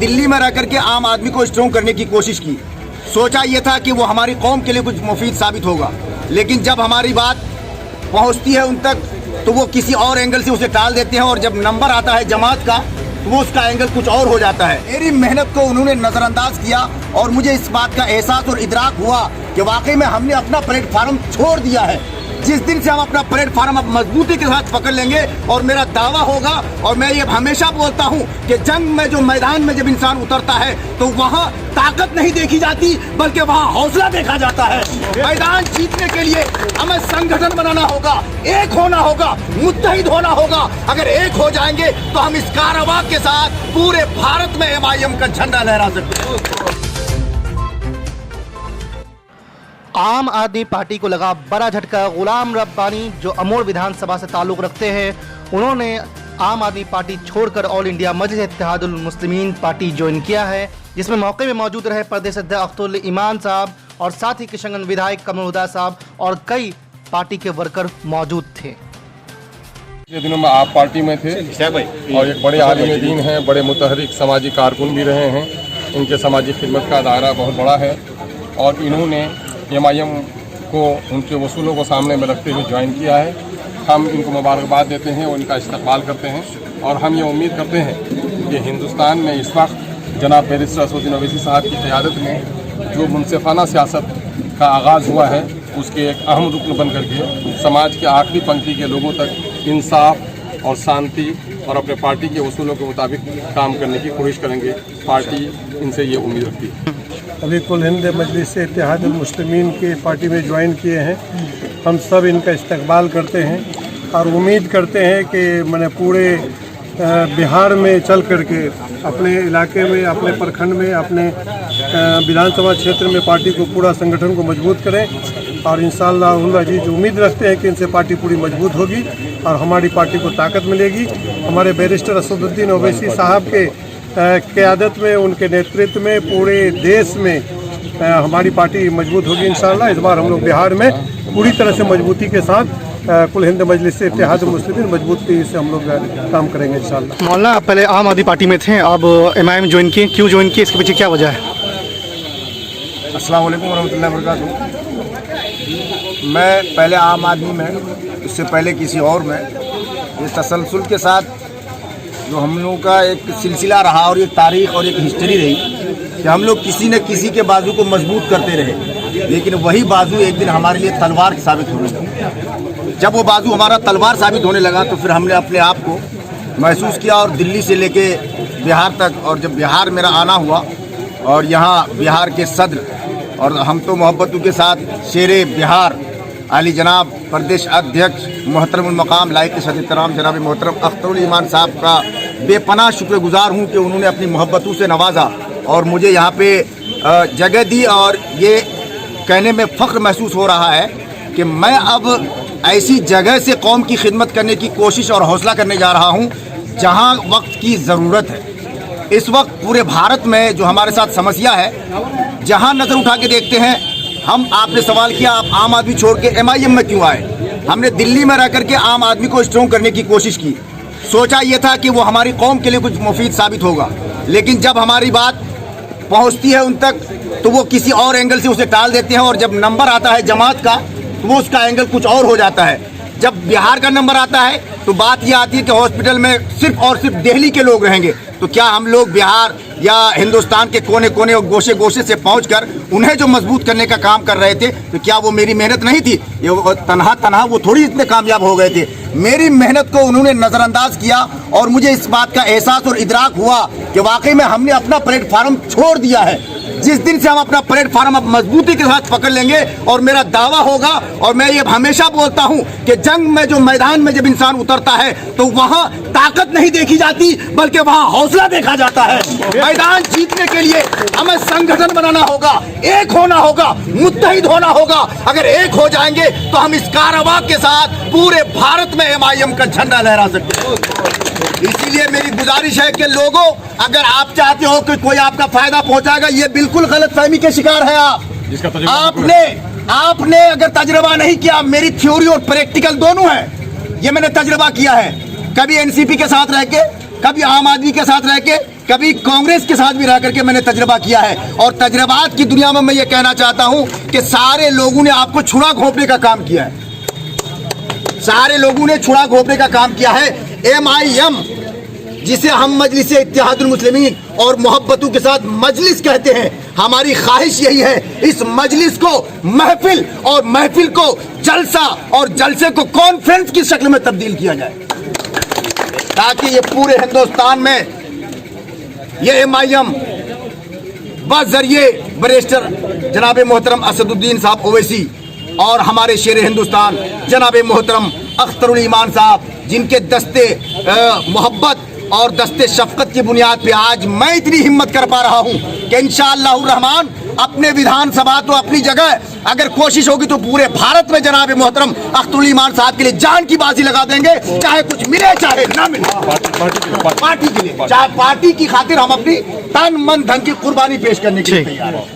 दिल्ली में रह करके आम आदमी को स्ट्रॉन्ग करने की कोशिश की। सोचा ये था कि वो हमारी कौम के लिए कुछ मुफीद साबित होगा, लेकिन जब हमारी बात पहुंचती है उन तक तो वो किसी और एंगल से उसे टाल देते हैं, और जब नंबर आता है जमात का तो वो उसका एंगल कुछ और हो जाता है। मेरी मेहनत को उन्होंने नज़रअंदाज किया और मुझे इस बात का एहसास और इदराक हुआ कि वाकई में हमने अपना प्लेटफार्म छोड़ दिया है। जिस दिन से हम अपना प्लेटफार्म अब मजबूती के साथ पकड़ लेंगे, और मेरा दावा होगा और मैं ये हमेशा बोलता हूँ कि जंग में जो मैदान में जब इंसान उतरता है तो वहाँ ताकत नहीं देखी जाती बल्कि वहाँ हौसला देखा जाता है। मैदान जीतने के लिए हमें संगठन बनाना होगा, एक होना होगा, मुत्तहिद होना होगा। अगर एक हो जाएंगे तो हम इस कारवां के साथ पूरे भारत में MIM का झंडा लहरा सकते हैं। आम आदमी पार्टी को लगा बड़ा झटका। गुलाम रब्बानी जो अमोड़ विधानसभा से ताल्लुक़ रखते हैं, उन्होंने आम आदमी पार्टी छोड़कर ऑल इंडिया मजलिस इत्तेहादुल मुस्लिमीन पार्टी ज्वाइन किया है, जिसमें मौके में मौजूद रहे प्रदेश अध्यक्ष अख्तरुल ईमान साहब और साथ ही किशनगंज विधायक कमरुल हुदा साहब और कई पार्टी के वर्कर मौजूद थे। पिछले दिनों में आप पार्टी में थे और एक बड़े आलिम दीन हैं, बड़े मुतहरिक समाजी कारकुन भी रहे हैं। इनके समाजी खिदमत का दायरा बहुत बड़ा है और इन्होंने MIM को उनके वसूलों को सामने में रखते हुए ज्वाइन किया है। हम इनको मुबारकबाद देते हैं और इनका इस्तकबाल करते हैं, और हम ये उम्मीद करते हैं कि हिंदुस्तान में इस वक्त जनाब बैरिस्टर असदुद्दीन ओवैसी साहब की क़यादत में जो मुनसिफाना सियासत का आगाज़ हुआ है उसके एक अहम रुकन बन करके समाज के आखिरी पंक्ति के लोगों तक इंसाफ और शांति और अपने पार्टी के वसूलों के मुताबिक काम करने की कोशिश करेंगे। पार्टी इनसे ये उम्मीद रखती है। अभी कुल हिंद मजलिस इत्तेहादुल मुस्लिमीन की पार्टी में ज्वाइन किए हैं। हम सब इनका इस्तकबाल करते हैं और उम्मीद करते हैं कि मैंने पूरे बिहार में चल करके अपने इलाके में, अपने प्रखंड में, अपने विधानसभा क्षेत्र में पार्टी को, पूरा संगठन को मजबूत करें, और इंशाअल्लाह अजीज उम्मीद रखते हैं कि इनसे पार्टी पूरी मजबूत होगी और हमारी पार्टी को ताकत मिलेगी। हमारे बैरिस्टर असदुद्दीन ओवैसी साहब के क़यादत में, उनके नेतृत्व में पूरे देश में हमारी पार्टी मजबूत होगी इंशाअल्लाह। इस बार हम लोग बिहार में पूरी तरह से मजबूती के साथ कुल हिंद मजलिस इत्तेहादुल मुस्लिमीन मजबूती से हम लोग काम करेंगे इंशाअल्लाह। मौलाना, आप पहले आम आदमी पार्टी में थे, अब MIM ज्वाइन किए, क्यों ज्वाइन किए, इसके पीछे क्या वजह है? अस्सलाम वालेकुम वरहमतुल्लाहि वबरकातुहू। मैं पहले आम आदमी में, उससे पहले किसी और में, ये तसलसल के साथ जो हम लोगों का एक सिलसिला रहा और एक तारीख और एक हिस्ट्री रही कि हम लोग किसी न किसी के बाजू को मजबूत करते रहे, लेकिन वही बाजू एक दिन हमारे लिए तलवार साबित होने लगा। जब वो बाजू हमारा तलवार साबित होने लगा तो फिर हमने अपने आप को महसूस किया, और दिल्ली से लेके बिहार तक, और जब बिहार मेरा आना हुआ और यहाँ बिहार के सदर और हम तो मोहब्बतों के साथ शेरे बिहार आली जनाब प्रदेश अध्यक्ष मोहतरमुल मकाम लायक सदर जनाब मोहतरम अख्तरुल ईमान साहब का बेपनाह शुक्रगुजार हूँ कि उन्होंने अपनी मोहब्बतों से नवाजा और मुझे यहाँ पे जगह दी। और ये कहने में फ़ख्र महसूस हो रहा है कि मैं अब ऐसी जगह से कौम की खिदमत करने की कोशिश और हौसला करने जा रहा हूँ जहाँ वक्त की ज़रूरत है। इस वक्त पूरे भारत में जो हमारे साथ समस्या है, जहाँ नज़र उठा के देखते हैं, हम आपने सवाल किया आप आम आदमी छोड़ के MIM में क्यों आए। हमने दिल्ली में रह करके आम आदमी को स्ट्रॉन्ग करने की कोशिश की। सोचा ये था कि वो हमारी कौम के लिए कुछ मुफीद साबित होगा, लेकिन जब हमारी बात पहुंचती है उन तक तो वो किसी और एंगल से उसे टाल देते हैं, और जब नंबर आता है जमात का तो वो उसका एंगल कुछ और हो जाता है। जब बिहार का नंबर आता है तो बात ये आती है कि हॉस्पिटल में सिर्फ और सिर्फ दिल्ली के लोग रहेंगे, तो क्या हम लोग बिहार या हिंदुस्तान के कोने कोने और गोशे गोशे से पहुंचकर उन्हें जो मजबूत करने का काम कर रहे थे, तो क्या वो मेरी मेहनत नहीं थी? ये तनहा वो थोड़ी इतने कामयाब हो गए थे। मेरी मेहनत को उन्होंने नज़रअंदाज किया और मुझे इस बात का एहसास और इदराक हुआ कि वाकई में हमने अपना प्लेटफार्म छोड़ दिया है। जिस दिन से हम अपना प्लेटफार्म अब मजबूती के साथ पकड़ लेंगे, और मेरा दावा होगा और मैं ये हमेशा बोलता हूँ कि जंग में जो मैदान में जब इंसान उतरता है तो वहाँ ताकत नहीं देखी जाती बल्कि वहाँ हौसला देखा जाता है। मैदान जीतने के लिए हमें संगठन बनाना होगा, एक होना होगा, मुत्तहिद होना होगा। अगर एक हो जाएंगे तो हम इस कारवां के साथ पूरे भारत में MIM का झंडा लहरा सकते हैं। इसीलिए मेरी गुजारिश है कि लोगों, अगर आप चाहते हो कि कोई आपका फायदा पहुंचाएगा, ये बिल्कुल गलतफहमी के शिकार है आप। आपने अगर तजुर्बा नहीं किया, मेरी थ्योरी और प्रैक्टिकल दोनों है, ये मैंने तजुर्बा किया है। कभी NCP के साथ रह के, कभी आम आदमी के साथ रह के, कभी कांग्रेस के साथ भी रह करके मैंने तजर्बा किया है, और तजर्बात की दुनिया में मैं ये कहना चाहता हूं कि सारे लोगों ने आपको छुरा घोंपने का काम किया है, सारे लोगों ने छुरा घोंपने का काम किया है। MIM जिसे हम मजलिस इत्तेहादुल मुस्लिमीन और मोहब्बतों के साथ मजलिस कहते हैं, हमारी ख्वाहिश यही है इस मजलिस को महफिल और महफिल को जलसा और जलसे को कॉन्फ्रेंस की शक्ल में तब्दील किया जाए, ताकि ये पूरे हिंदुस्तान में ये MIM बजरिए बैरिस्टर जनाब मोहतरम असदुद्दीन साहब ओवैसी और हमारे शेर हिंदुस्तान जनाब मोहतरम अख्तरुल ईमान साहब, जिनके दस्ते मोहब्बत और दस्ते शफकत की बुनियाद पे आज मैं इतनी हिम्मत कर पा रहा हूं कि इंशाअल्लाह रहमान अपने विधानसभा तो अपनी जगह, अगर कोशिश होगी तो पूरे भारत में जनाब मोहतरम अख्तरुल ईमान साहब के लिए जान की बाजी लगा देंगे, चाहे कुछ मिले चाहे ना मिले, पार्टी के लिए, चाहे पार्टी की खातिर हम अपनी तन मन धन की कुर्बानी पेश करने के लिए तैयार हैं।